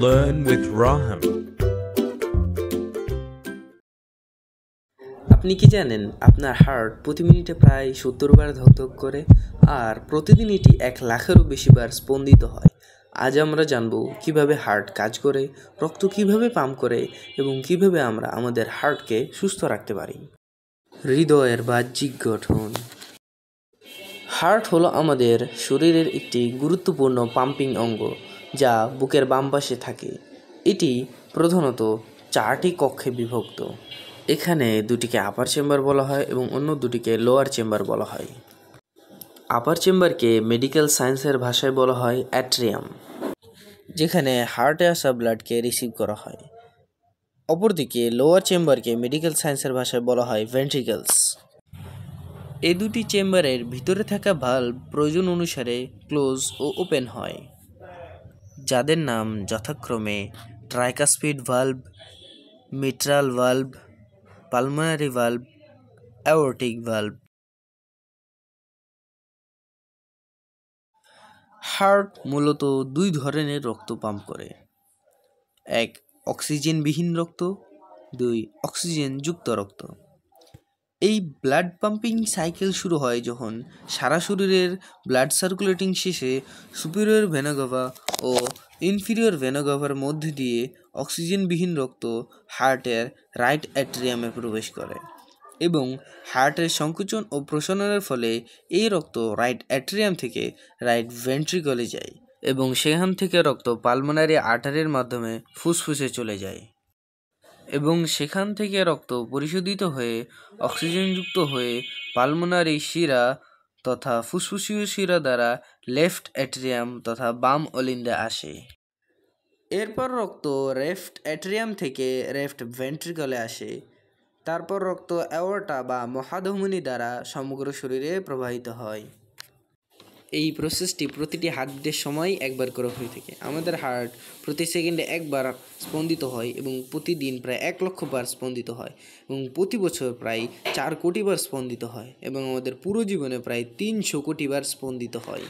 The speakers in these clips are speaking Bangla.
Learn with Raham. আপনি কি জানেন আপনার হার্ট প্রতি মিনিটে প্রায় 70 বার ধকধক করে আর প্রতিদিন এটি 1 লাখেরও বেশি বার স্পন্দিত হয়। আজ আমরা জানব কিভাবে হার্ট কাজ করে, রক্ত কিভাবে পাম্প করে এবং কিভাবে আমরা আমাদের হার্টকে সুস্থ রাখতে পারি। হৃদয়ের বাহ্যিক গঠন। হার্ট হলো আমাদের শরীরের একটি গুরুত্বপূর্ণ পাম্পিং অঙ্গ যা বুকের বাম পাশে থাকে। এটি প্রধানত 4টি কক্ষে বিভক্ত। এখানে দুটিকে আপার চেম্বার বলা হয় এবং অন্য দুটিকে লোয়ার চেম্বার বলা হয়। আপার চেম্বারকে মেডিকেল সায়েন্সের ভাষায় বলা হয় অ্যাট্রিয়াম, যেখানে হার্টে আসা ব্লাডকে রিসিভ করা হয়। অপরদিকে লোয়ার চেম্বারকে মেডিকেল সায়েন্সের ভাষায় বলা হয় ভেন্ট্রিকলস। এই দুটি চেম্বারের ভিতরে থাকা ভালভ প্রয়োজন অনুসারে ক্লোজ ও ওপেন হয়, যাদের নাম যথাক্রমে tricuspid valve, mitral valve, pulmonary valve, aortic valve. Heart মূলত 2 ধরনের রক্ত পাম্প করে। 1. অক্সিজেনবিহীন রক্ত, 2. অক্সিজেনযুক্ত রক্ত। এই ব্লাড পাম্পিং সাইকেল শুরু হয় যখন সারা শরীরের ব্লাড সার্কুলেটিং শেষে সুপিরিয়র ভেনা কাভা ও ইনফিরিয়র ভেনা কাভার মধ্যে দিয়ে অক্সিজেনবিহীন রক্ত হার্টের রাইট অ্যাট্রিয়ামে প্রবেশ করে এবং হার্টের সংকোচন ও প্রসারণের ফলে এই রক্ত রাইট অ্যাট্রিয়াম থেকে রাইট ভেন্ট্রিকলে যায় এবং সেখান থেকে রক্ত পালমোনারি আর্টারির মাধ্যমে ফুসফুসে চলে যায় এবং সেখান থেকে রক্ত পরিশোধিত হয়ে অক্সিজেনযুক্ত হয়ে পালমোনারি শিরা তথা ফুসফুসীয় শিরা দ্বারা লেফট অ্যাট্রিয়াম তথা বাম অলিন্দে আসে। এরপর রক্ত লেফট অ্যাট্রিয়াম থেকে লেফট ভেন্ট্রিকলে আসে। তারপর রক্ত অ্যাওর্টা বা মহাধমনী দ্বারা সমগ্র শরীরে প্রবাহিত হয়। এই প্রসেসটি প্রতিটি হার্টবিটের সময় একবার করে হয়ে থাকে। আমাদের হার্ট প্রতি সেকেন্ডে 1 বার স্পন্দিত হয় এবং প্রতিদিন প্রায় 1 লক্ষ বার স্পন্দিত হয় এবং প্রতি বছর প্রায় 4 কোটি বার স্পন্দিত হয় এবং আমাদের পুরো জীবনে প্রায় 300 কোটি বার স্পন্দিত হয়।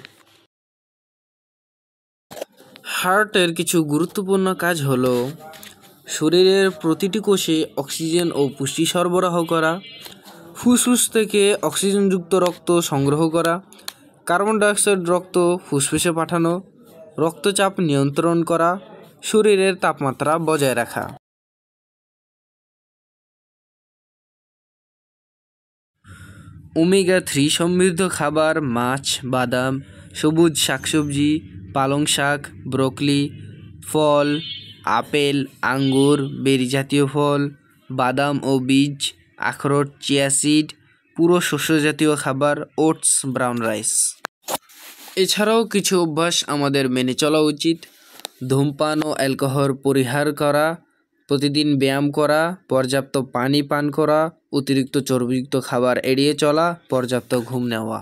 হার্টের কিছু গুরুত্বপূর্ণ কাজ হলো শরীরের প্রতিটি কোষে অক্সিজেন ও পুষ্টি সরবরাহ করা, ফুসফুস থেকে অক্সিজেনযুক্ত রক্ত সংগ্রহ করা, কার্বন ডাইঅক্সাইড রক্ত ফুসফুসে পাঠানো, রক্তচাপ নিয়ন্ত্রণ করা, শরীরের তাপমাত্রা বজায় রাখা। ওমেগা 3 সমৃদ্ধ খাবার মাছ, বাদাম, সবুজ শাকসবজি, পালং শাক, ব্রোকলি, ফল, আপেল, আঙ্গুর, বেরি জাতীয় ফল, বাদাম ও বীজ, আখরোট, চিয়া সিড, পুরো শস্য জাতীয় খাবার, ওটস, ব্রাউন রাইস। এছাড়াও কিছু অভ্যাস আমাদের মেনে চলা উচিত। ধূমপান ও অ্যালকোহল পরিহার করা, প্রতিদিন ব্যায়াম করা, পর্যাপ্ত পানি পান করা, অতিরিক্ত চর্বিযুক্ত খাবার এড়িয়ে চলা, পর্যাপ্ত ঘুম নেওয়া।